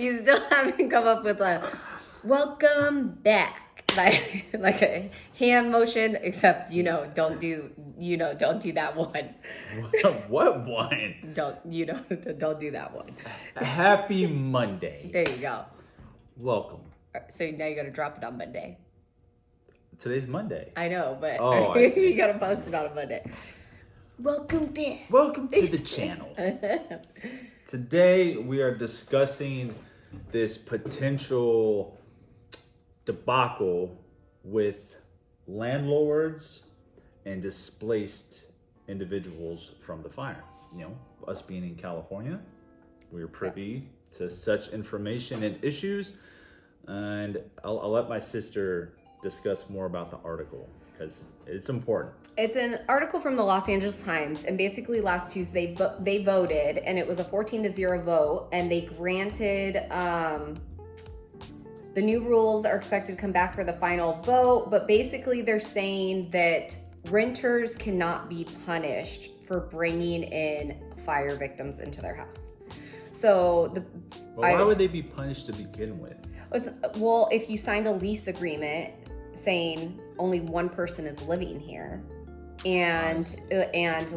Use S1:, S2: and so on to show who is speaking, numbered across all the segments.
S1: You still haven't come up with a welcome back. Like a hand motion, except don't do that one.
S2: What one?
S1: Don't do that one.
S2: Happy Monday.
S1: There you go.
S2: Welcome.
S1: So now you got to drop it on Monday.
S2: Today's Monday.
S1: I know, but
S2: I see.
S1: you got to post it on a Monday. Welcome back.
S2: Welcome to the channel. Today we are discussing this potential debacle with landlords and displaced individuals from the fire. Us being in California, we're privy to such information and issues, and I'll let my sister discuss more about the article because it's important.
S1: It's an article from the Los Angeles Times, and basically last Tuesday they voted, and it was a 14-0 vote, and they granted the new rules are expected to come back for the final vote, but basically they're saying that renters cannot be punished for bringing in fire victims into their house. So
S2: why would they be punished to begin with?
S1: Well, if you signed a lease agreement saying only one person is living here, and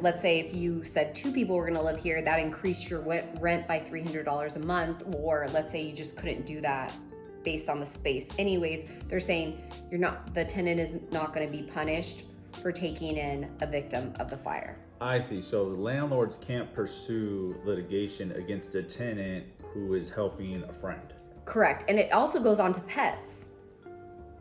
S1: let's say if you said two people were going to live here, that increased your rent by $300 a month, or let's say you just couldn't do that based on the space. Anyways, they're saying the tenant is not going to be punished for taking in a victim of the fire.
S2: I see. So the landlords can't pursue litigation against a tenant who is helping a friend.
S1: Correct. And it also goes on to pets.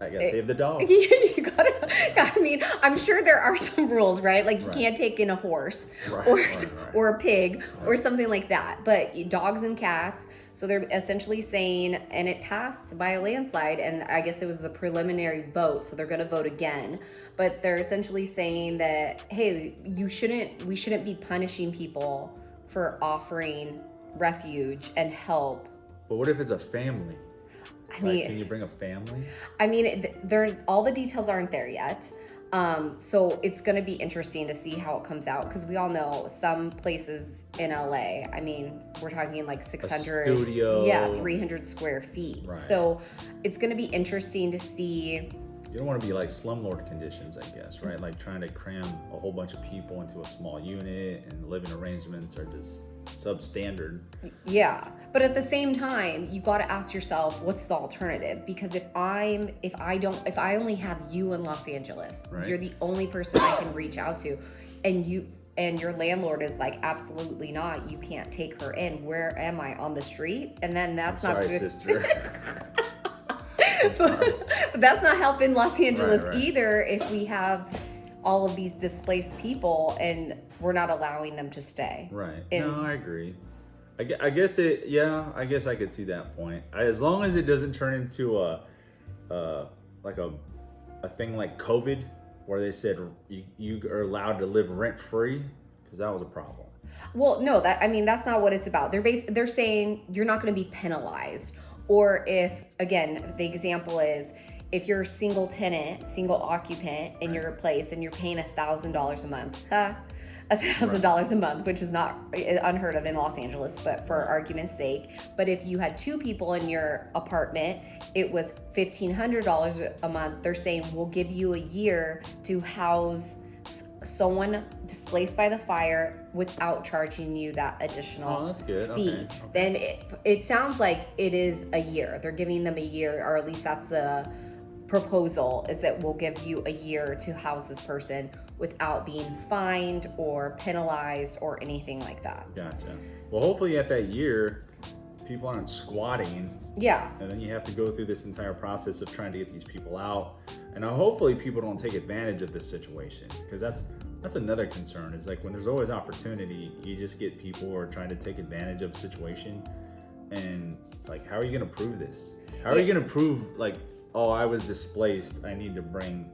S2: I gotta save the dog.
S1: You gotta. I mean, I'm sure there are some rules, right? Like you can't take in a horse or a pig or something like that. But dogs and cats. So they're essentially saying, and it passed by a landslide, and I guess it was the preliminary vote, so they're going to vote again. But they're essentially saying that, hey, we shouldn't be punishing people for offering refuge and help.
S2: But what if it's a family? Can you bring a family? I mean,
S1: all the details aren't there yet. So it's going to be interesting to see how it comes out, because we all know some places in LA, I mean, we're talking like 600,
S2: a studio.
S1: 300 square feet.
S2: Right.
S1: So it's going to be interesting to see.
S2: You don't want to be like slumlord conditions, I guess, right? Like trying to cram a whole bunch of people into a small unit, and living arrangements are just substandard.
S1: Yeah, but at the same time, you got to ask yourself, what's the alternative? Because if I only have you in Los Angeles, right, you're the only person I can reach out to, and your landlord is like, absolutely not, you can't take her in. Where am I, on the street? And then that's not good.
S2: Sister.
S1: But that's not helping Los Angeles either, if we have all of these displaced people and we're not allowing them to stay.
S2: Right. No, I agree. I guess I could see that point. As long as it doesn't turn into a thing like COVID, where they said you are allowed to live rent free, because that was a problem.
S1: Well, no, that's not what it's about. They're saying you're not going to be penalized, or if, again, the example is, if you're a single tenant, single occupant in your place, and you're paying $1,000 a month, $1,000 a month, which is not unheard of in Los Angeles, but for argument's sake. But if you had two people in your apartment, it was $1,500 a month. They're saying, we'll give you a year to house someone displaced by the fire without charging you that additional
S2: that's good.
S1: fee.
S2: Okay.
S1: Then it sounds like it is a year. They're giving them a year, or at least that's the proposal, is that we'll give you a year to house this person without being fined or penalized or anything like that.
S2: Gotcha. Well, hopefully at that year, people aren't squatting.
S1: Yeah.
S2: And then you have to go through this entire process of trying to get these people out. And hopefully people don't take advantage of this situation, because that's another concern. Is like, when there's always opportunity, you just get people who are trying to take advantage of the situation. And like, how are you going to prove this? How are you going to prove, like, oh, I was displaced, I need to bring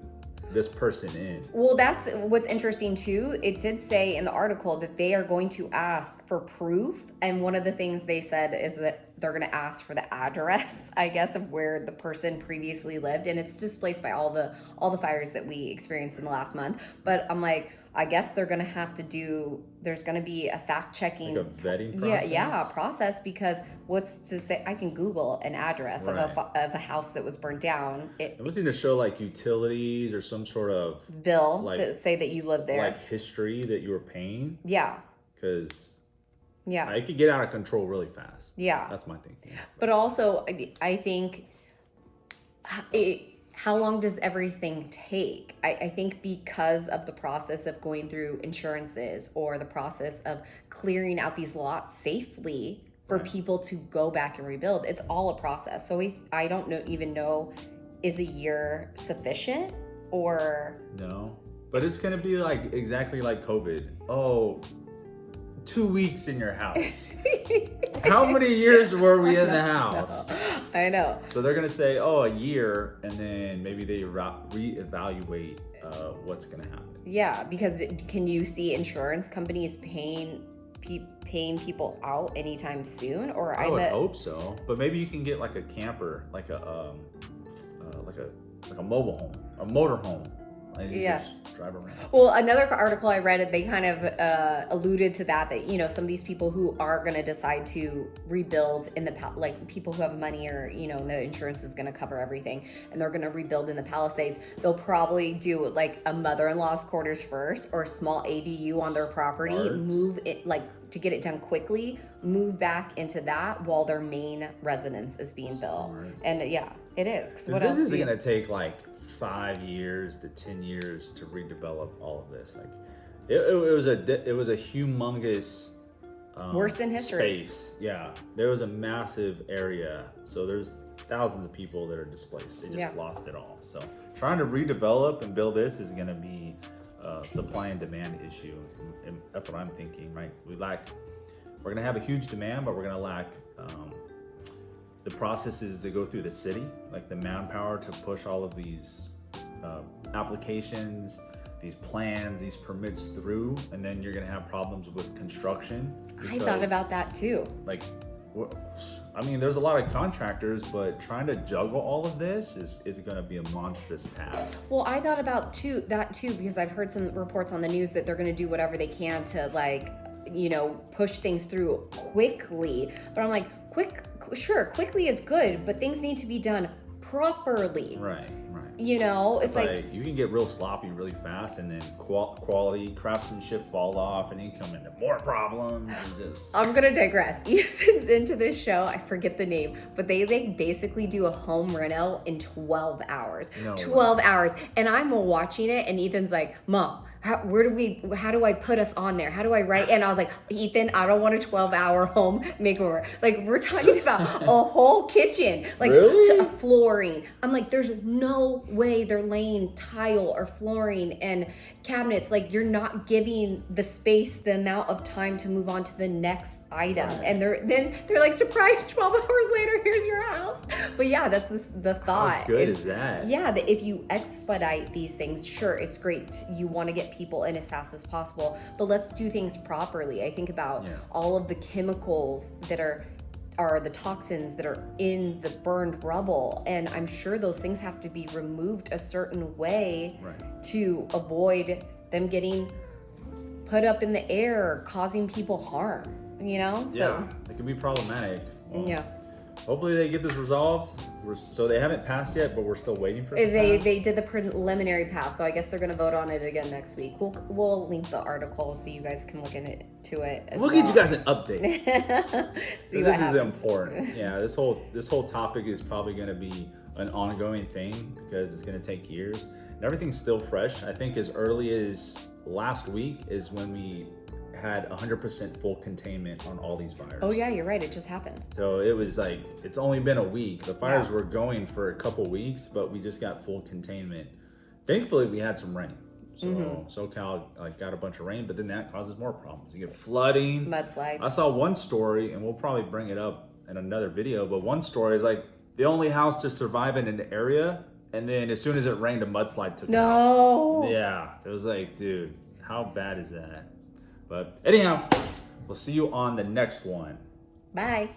S2: this person in?
S1: Well, that's what's interesting too. It did say in the article that they are going to ask for proof, and one of the things they said is that they're going to ask for the address, I guess, of where the person previously lived, and it's displaced by all the fires that we experienced in the last month. But I'm like, I guess they're going to have to do, there's going to be a fact checking.
S2: Like a vetting
S1: Yeah,
S2: process?
S1: process, because what's to say, I can Google an address of
S2: Right.
S1: of a house that was burned down.
S2: It must need to show like utilities or some sort of
S1: Bill
S2: like
S1: that say that you live there.
S2: like history that you were paying,
S1: Yeah.
S2: because
S1: Yeah.
S2: it could get out of control really fast.
S1: Yeah.
S2: That's my thinking.
S1: But also, I think, how long does everything take? I think because of the process of going through insurances or the process of clearing out these lots safely for
S2: Right.
S1: people to go back and rebuild, it's all a process. So I don't even know, is a year sufficient or?
S2: No, but it's gonna be like exactly like COVID. Oh, 2 weeks in your house. How many years were we in the house?
S1: I know.
S2: So they're gonna say, oh, a year, and then maybe they reevaluate what's gonna happen.
S1: Yeah, because can you see insurance companies paying people out anytime soon? Or
S2: I would hope so, but maybe you can get like a camper, like a mobile home, a motor home, and you just drive around.
S1: Well, another article I read, they kind of alluded to that some of these people who are going to decide to rebuild in the like people who have money, or the insurance is going to cover everything, and they're going to rebuild in the Palisades, they'll probably do like a mother-in-law's quarters first, or a small ADU on their property.
S2: Smart.
S1: Move it, like, to get it done quickly, move back into that while their main residence is being built.
S2: Smart.
S1: And yeah, it is. 'Cause
S2: This is going to take like 5 years to 10 years to redevelop all of this. Like it was a humongous
S1: worst in history.
S2: space. Yeah, there was a massive area, so there's thousands of people that are displaced. They just lost it all. So trying to redevelop and build this is going to be a supply and demand issue, and that's what I'm thinking. Right, we're going to have a huge demand, but we're going to lack the processes that go through the city, like the manpower to push all of these applications, these plans, these permits through, and then you're gonna have problems with construction.
S1: I thought about that too.
S2: Like, I mean, there's a lot of contractors, but trying to juggle all of this is gonna be a monstrous task.
S1: Well, I thought about that too, because I've heard some reports on the news that they're gonna do whatever they can to, like, push things through quickly. But I'm like, quickly is good, but things need to be done properly.
S2: Right.
S1: It's like
S2: you can get real sloppy really fast, and then quality craftsmanship fall off, and you come into more problems, and just.
S1: I'm gonna digress. Ethan's into this show, I forget the name, but they basically do a home reno in 12 hours.
S2: No
S1: 12 hours, and I'm watching it, and Ethan's like, Mom, how do I put us on there? How do I write? And I was like, Ethan, I don't want a 12-hour home makeover. Like, we're talking about a whole kitchen, like,
S2: really?
S1: Flooring. I'm like, there's no way they're laying tile or flooring and cabinets. Like, you're not giving the space the amount of time to move on to the next item.
S2: Right.
S1: And they're like, surprise, 12 hours later, here's your house. But yeah, that's the thought.
S2: How good is that?
S1: Yeah, that if you expedite these things, sure, it's great. You want to get people in as fast as possible, but let's do things properly. I think about all of the chemicals that are the toxins that are in the burned rubble, and I'm sure those things have to be removed a certain way to avoid them getting put up in the air, causing people harm. So
S2: yeah, it can be problematic.
S1: Yeah.
S2: Hopefully they get this resolved. So they haven't passed yet, but we're still waiting for it to pass.
S1: They did the preliminary pass, so I guess they're going to vote on it again next week. We'll link the article so you guys can look into it as
S2: We'll
S1: well.
S2: get you guys an update.
S1: See
S2: this
S1: what
S2: is
S1: happens.
S2: important. Yeah, this whole topic is probably going to be an ongoing thing because it's going to take years. And everything's still fresh. I think as early as last week is when we had 100% full containment on all these fires.
S1: Oh yeah, you're right. It just happened.
S2: So it was like, it's only been a week. The fires were going for a couple weeks, but we just got full containment. Thankfully, we had some rain. So SoCal got a bunch of rain, but then that causes more problems. You get flooding,
S1: Mudslides.
S2: I saw one story, and we'll probably bring it up in another video, but one story is like the only house to survive in an area, and then as soon as it rained, a mudslide took it out.
S1: No.
S2: Yeah, it was like, dude, how bad is that? But anyhow, we'll see you on the next one.
S1: Bye.